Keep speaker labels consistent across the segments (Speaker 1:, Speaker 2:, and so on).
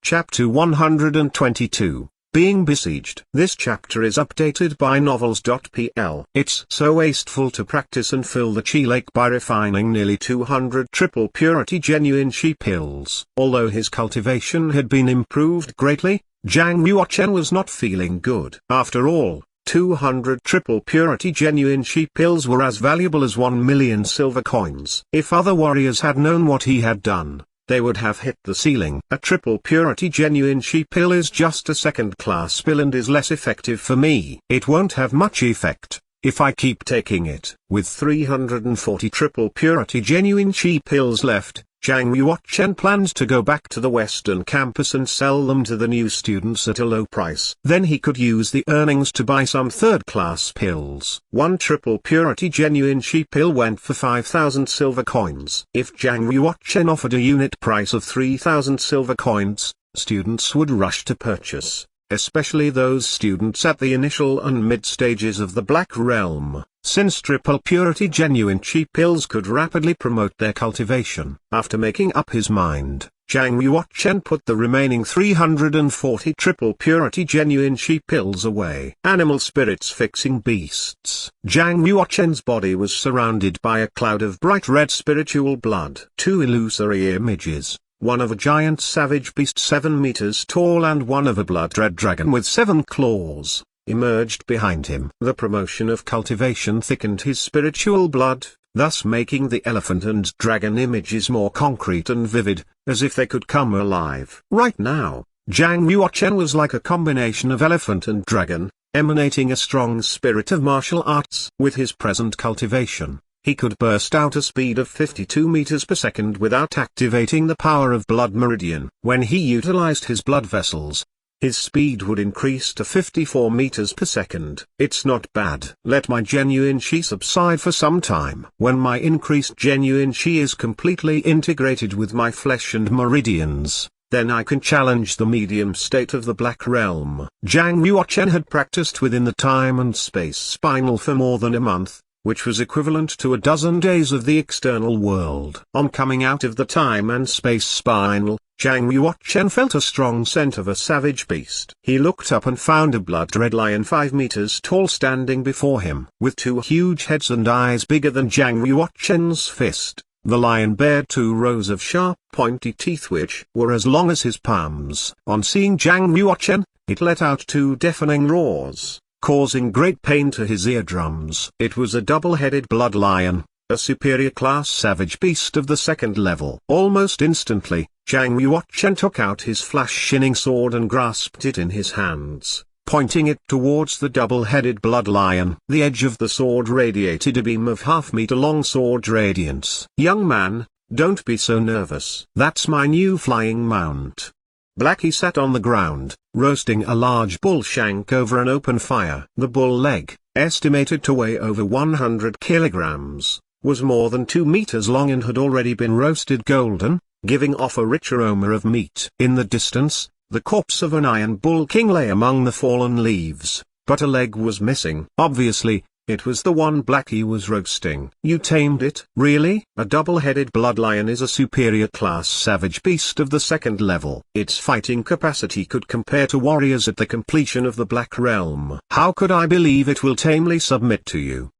Speaker 1: Chapter 122. Being Besieged. This chapter is updated by novels.pl. It's so wasteful to practice and fill the chi lake by refining nearly 200 triple purity genuine chi pills. Although his cultivation had been improved greatly, Zhang Yuochen was not feeling good. After all, 200 triple purity genuine chi pills were as valuable as 1 million silver coins. If other warriors had known what he had done, they would have hit the ceiling. A triple purity genuine chi pill is just a second-class pill and is less effective for me. It won't have much effect if I keep taking it. With 340 triple purity genuine chi pills left, Zhang Yuochen plans to go back to the western campus and sell them to the new students at a low price. Then he could use the earnings to buy some third-class pills. One triple purity genuine chi pill went for 5,000 silver coins. If Zhang Yuochen offered a unit price of 3,000 silver coins, students would rush to purchase, especially those students at the initial and mid stages of the Black Realm, since triple purity genuine chi pills could rapidly promote their cultivation. After making up his mind, Zhang Yuochen put the remaining 340 triple purity genuine chi pills away. Animal spirits fixing beasts. Zhang Yuochen's body was surrounded by a cloud of bright red spiritual blood. Two illusory images, one of a giant savage beast 7 meters tall and one of a blood-red dragon with 7 claws, emerged behind him. The promotion of cultivation thickened his spiritual blood, thus making the elephant and dragon images more concrete and vivid, as if they could come alive. Right now, Zhang Yuochen was like a combination of elephant and dragon, emanating a strong spirit of martial arts. With his present cultivation, he could burst out a speed of 52 meters per second without activating the power of blood meridian. When he utilized his blood vessels, his speed would increase to 54 meters per second. It's not bad. Let my genuine chi subside for some time. When my increased genuine chi is completely integrated with my flesh and meridians, then I can challenge the medium state of the Black Realm. Zhang Yuochen had practiced within the time and space spinal for more than a month, which was equivalent to a dozen days of the external world. On coming out of the time and space spinal, Zhang Yuochen felt a strong scent of a savage beast. He looked up and found a blood-red lion 5 meters tall standing before him. With 2 huge heads and eyes bigger than Zhang Yuochen's fist, the lion bared 2 rows of sharp pointy teeth which were as long as his palms. On seeing Zhang Yuochen, it let out 2 deafening roars, causing great pain to his eardrums. It was a double-headed blood lion, a superior class savage beast of the 2nd level. Almost instantly, Zhang Yuochen took out his flash-shining sword and grasped it in his hands, pointing it towards the double-headed blood lion. The edge of the sword radiated a beam of half-meter-long sword radiance. "Young man, don't be so nervous. That's my new flying mount." Blackie sat on the ground, roasting a large bull shank over an open fire. The bull leg, estimated to weigh over 100 kilograms, was more than 2 meters long and had already been roasted golden, giving off a rich aroma of meat. In the distance, the corpse of an iron bull king lay among the fallen leaves, but a leg was missing. Obviously, it was the one Blackie was roasting. "You tamed it?" "Really?" A double-headed blood lion is a superior class savage beast of the 2nd level. Its fighting capacity could compare to warriors at the completion of the Black Realm. "How could I believe it will tamely submit to you?"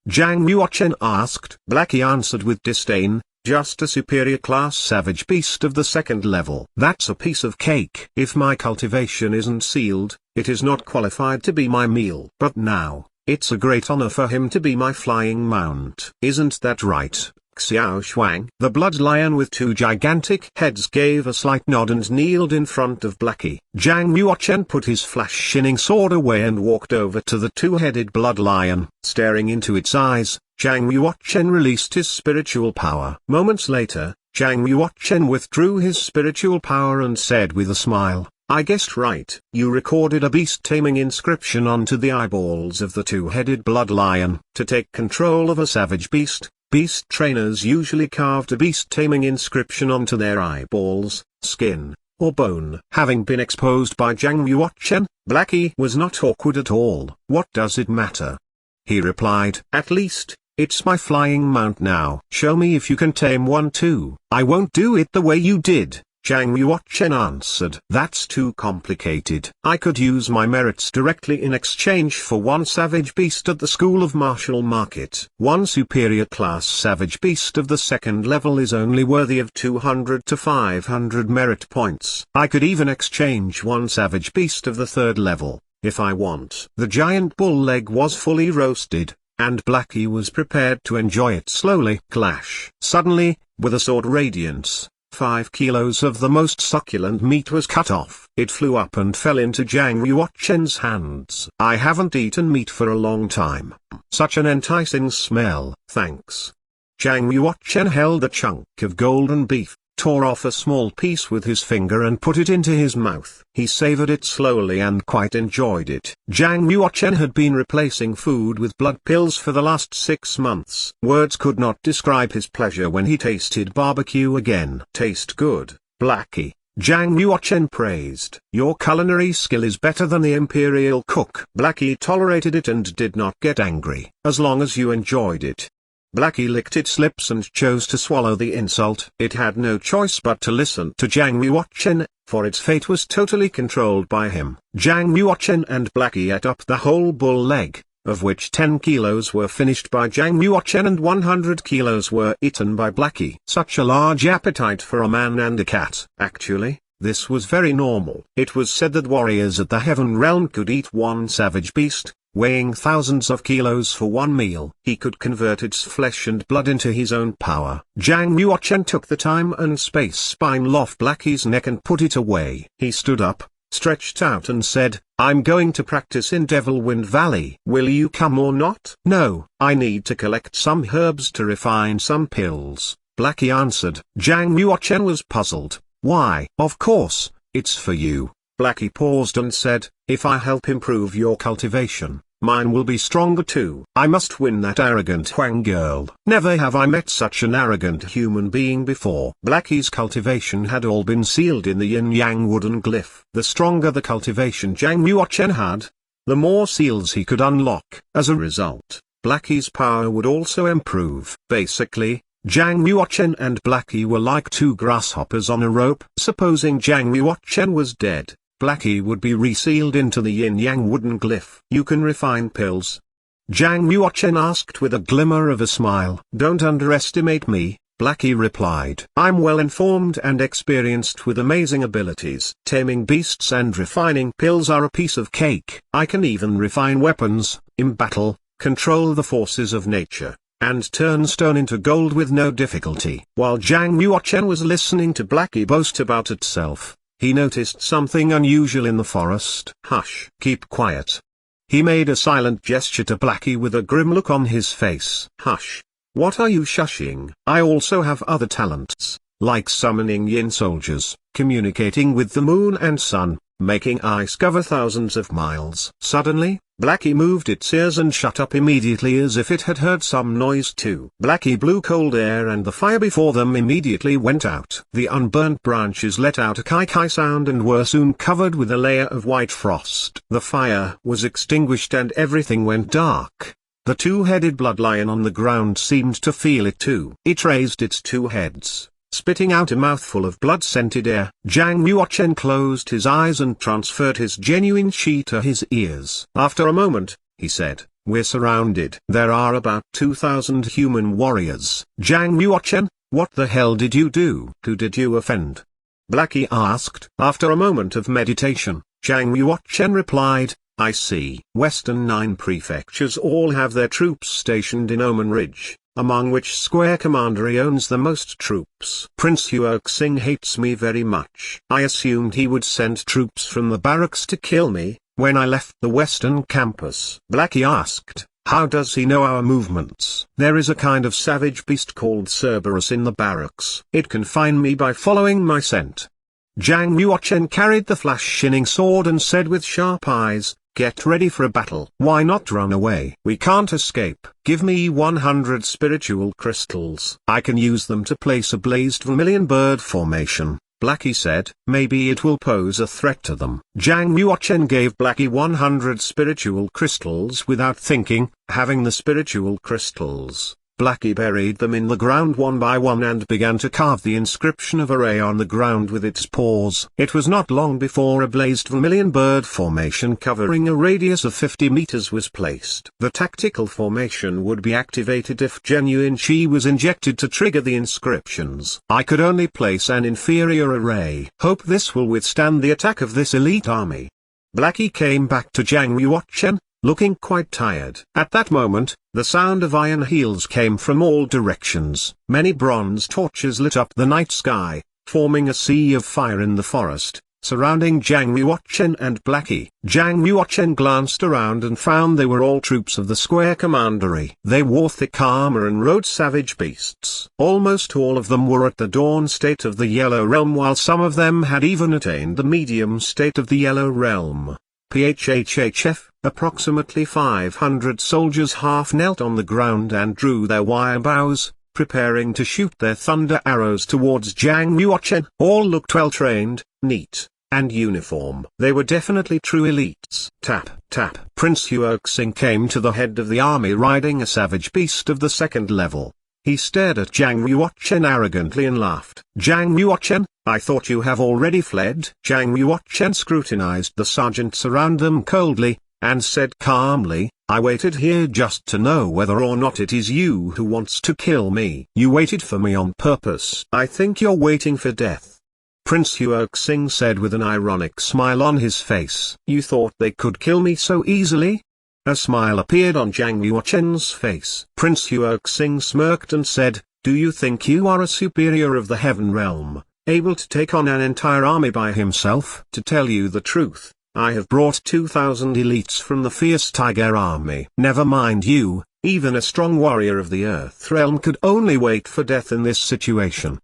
Speaker 1: Zhang Yuochen asked. Blackie answered with disdain, "Just a superior class savage beast of the 2nd level. That's a piece of cake. If my cultivation isn't sealed, it is not qualified to be my meal. But now, it's a great honor for him to be my flying mount. Isn't that right, Xiao Shuang?" The blood lion with 2 gigantic heads gave a slight nod and kneeled in front of Blackie. Zhang Yuochen put his flash-shining sword away and walked over to the 2-headed blood lion. Staring into its eyes, Zhang Yuochen released his spiritual power. Moments later, Zhang Yuochen withdrew his spiritual power and said with a smile, "I guessed right. You recorded a beast-taming inscription onto the eyeballs of the 2-headed blood lion. To take control of a savage beast, beast trainers usually carved a beast-taming inscription onto their eyeballs, skin, or bone." Having been exposed by Zhang Yuochen, Blackie was not awkward at all. "What does it matter?" he replied. "At least, it's my flying mount now. Show me if you can tame one too." "I won't do it the way you did. Zhang Yuochen answered. That's too complicated. I could use my merits directly in exchange for one savage beast at the School of Martial Market. One superior class savage beast of the second level is only worthy of 200 to 500 merit points. I could even exchange one savage beast of the third level, if I want. The giant bull leg was fully roasted, and Blackie was prepared to enjoy it slowly. Clash. Suddenly, with a sword radiance, 5 kilos of the most succulent meat was cut off. It flew up and fell into Zhang Yuochen's hands. I haven't eaten meat for a long time. Such an enticing smell. Thanks. Zhang Yuochen held a chunk of golden beef, tore off a small piece with his finger and put it into his mouth. He savored it slowly and quite enjoyed it. Zhang Yuochen had been replacing food with blood pills for the last 6 months. Words could not describe his pleasure when he tasted barbecue again. Taste good, Blackie, Zhang Yuochen praised. Your culinary skill is better than the imperial cook. Blackie tolerated it and did not get angry, as long as you enjoyed it. Blackie licked its lips and chose to swallow the insult. It had no choice but to listen to Zhang Yuochen, for its fate was totally controlled by him. Zhang Yuochen and Blackie ate up the whole bull leg, of which 10 kilos were finished by Zhang Yuochen and 100 kilos were eaten by Blackie. Such a large appetite for a man and a cat. Actually, this was very normal. It was said that warriors at the Heaven Realm could eat one savage beast, weighing thousands of kilos for one meal. He could convert its flesh and blood into his own power. Zhang Yuochen took the time and space spine off Blackie's neck and put it away. He stood up, stretched out and said, I'm going to practice in Devilwind Valley. Will you come or not? No, I need to collect some herbs to refine some pills, Blackie answered. Zhang Yuochen was puzzled. Why? Of course, it's for you. Blackie paused and said, if I help improve your cultivation, mine will be stronger too. I must win that arrogant Huang girl. Never have I met such an arrogant human being before. Blackie's cultivation had all been sealed in the yin-yang wooden glyph. The stronger the cultivation Zhang Yuochen had, the more seals he could unlock. As a result, Blackie's power would also improve. Basically, Zhang Yuochen and Blackie were like two grasshoppers on a rope. Supposing Zhang Yuochen was dead, Blackie would be resealed into the yin-yang wooden glyph. You can refine pills? Zhang Yuochen asked with a glimmer of a smile. Don't underestimate me, Blackie replied. I'm well informed and experienced with amazing abilities. Taming beasts and refining pills are a piece of cake. I can even refine weapons, in battle, control the forces of nature, and turn stone into gold with no difficulty. While Zhang Yuochen was listening to Blackie boast about itself, he noticed something unusual in the forest. Hush. Keep quiet. He made a silent gesture to Blackie with a grim look on his face. Hush. What are you shushing? I also have other talents, like summoning yin soldiers, communicating with the moon and sun, making ice cover thousands of miles. Suddenly, Blackie moved its ears and shut up immediately as if it had heard some noise too. Blackie blew cold air and the fire before them immediately went out. The unburnt branches let out a kai-kai sound and were soon covered with a layer of white frost. The fire was extinguished and everything went dark. The two-headed blood lion on the ground seemed to feel it too. It raised its two heads, spitting out a mouthful of blood-scented air. Zhang Yuochen closed his eyes and transferred his genuine chi to his ears. After a moment, he said, we're surrounded. There are about 2,000 human warriors. Zhang Yuochen, what the hell did you do? Who did you offend? Blackie asked. After a moment of meditation, Zhang Yuochen replied, I see. Western 9 prefectures all have their troops stationed in Omen Ridge, among which Square Commandery owns the most troops. Prince Huoxing hates me very much. I assumed he would send troops from the barracks to kill me, when I left the Western campus. Blackie asked, how does he know our movements? There is a kind of savage beast called Cerberus in the barracks. It can find me by following my scent. Zhang Yuochen carried the flash-shining sword and said with sharp eyes, get ready for a battle. Why not run away? We can't escape. Give me 100 spiritual crystals. I can use them to place a blazed vermilion bird formation, Blackie said. Maybe it will pose a threat to them. Zhang Yuochen gave Blackie 100 spiritual crystals without thinking. Having the spiritual crystals, Blackie buried them in the ground one by one and began to carve the inscription of array on the ground with its paws. It was not long before a blazed vermilion bird formation covering a radius of 50 meters was placed. The tactical formation would be activated if genuine chi was injected to trigger the inscriptions. I could only place an inferior array. Hope this will withstand the attack of this elite army. Blackie came back to Zhang Yuochen, looking quite tired. At that moment, the sound of iron heels came from all directions. Many bronze torches lit up the night sky, forming a sea of fire in the forest, surrounding Zhang Yuochen and Blackie. Zhang Yuochen glanced around and found they were all troops of the square commandery. They wore thick armor and rode savage beasts. Almost all of them were at the dawn state of the Yellow Realm, while some of them had even attained the medium state of the Yellow Realm. PHHHF, approximately 500 soldiers half knelt on the ground and drew their wire bows, preparing to shoot their thunder arrows towards Zhang Yuochen. All looked well trained, neat, and uniform. They were definitely true elites. Tap, tap. Prince Huoxing came to the head of the army riding a savage beast of the second level. He stared at Zhang Yuochen arrogantly and laughed. Zhang Yuochen, I thought you have already fled. Zhang Yuochen scrutinized the sergeants around them coldly, and said calmly, I waited here just to know whether or not it is you who wants to kill me. You waited for me on purpose. I think you're waiting for death. Prince Huoxing said with an ironic smile on his face. You thought they could kill me so easily? A smile appeared on Zhang Yuochen's face. Prince Huoxing smirked and said, do you think you are a superior of the Heaven Realm, able to take on an entire army by himself? To tell you the truth, I have brought 2,000 elites from the fierce Tiger army. Never mind you, even a strong warrior of the Earth Realm could only wait for death in this situation.